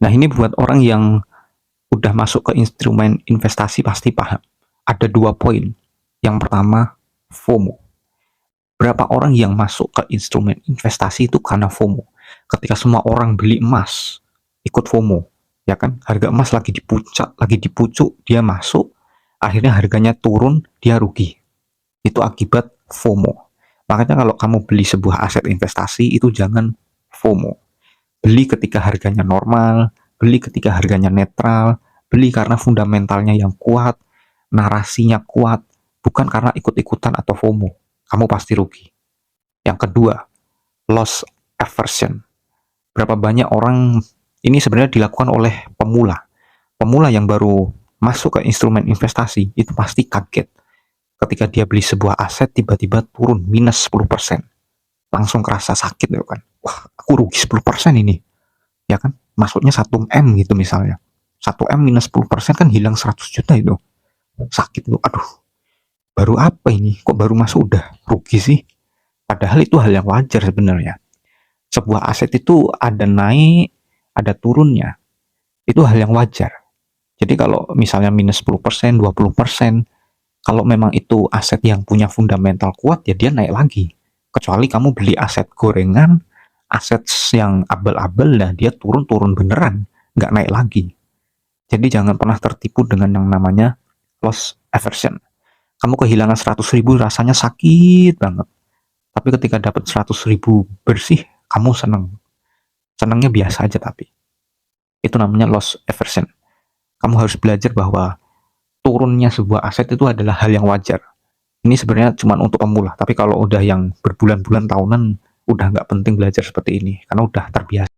Nah, ini buat orang yang udah masuk ke instrumen investasi pasti paham. Ada 2 poin. Yang pertama, FOMO. Berapa orang yang masuk ke instrumen investasi itu karena FOMO. Ketika semua orang beli emas, ikut FOMO, ya kan? Harga emas lagi di puncak, lagi di pucuk, dia masuk, akhirnya harganya turun, dia rugi. Itu akibat FOMO. Makanya kalau kamu beli sebuah aset investasi, itu jangan FOMO. Beli ketika harganya normal, beli ketika harganya netral, beli karena fundamentalnya yang kuat, narasinya kuat, bukan karena ikut-ikutan atau FOMO. Kamu pasti rugi. Yang kedua, loss aversion. Berapa banyak orang, ini sebenarnya dilakukan oleh pemula. Pemula yang baru masuk ke instrumen investasi, itu pasti kaget. Ketika dia beli sebuah aset, tiba-tiba turun minus 10%. Langsung kerasa sakit ya kan. Wah, aku rugi 10% ini. Ya kan, masuknya 1M gitu misalnya. 1M minus 10% kan hilang 100 juta itu. Sakit tuh, aduh. Baru apa ini? Kok baru masuk udah rugi sih? Padahal itu hal yang wajar sebenarnya. Sebuah aset itu ada naik, ada turunnya. Itu hal yang wajar. Jadi kalau misalnya minus 10%, 20%, kalau memang itu aset yang punya fundamental kuat, ya dia naik lagi. Kecuali kamu beli aset gorengan, aset yang abal-abal, nah dia turun-turun beneran, nggak naik lagi. Jadi jangan pernah tertipu dengan yang namanya loss aversion. Kamu kehilangan 100.000 rasanya sakit banget. Tapi ketika dapat 100.000 bersih, kamu seneng. Senangnya biasa aja tapi. Itu namanya loss aversion. Kamu harus belajar bahwa turunnya sebuah aset itu adalah hal yang wajar. Ini sebenarnya cuma untuk pemula, tapi kalau udah yang berbulan-bulan tahunan, udah nggak penting belajar seperti ini, karena udah terbiasa.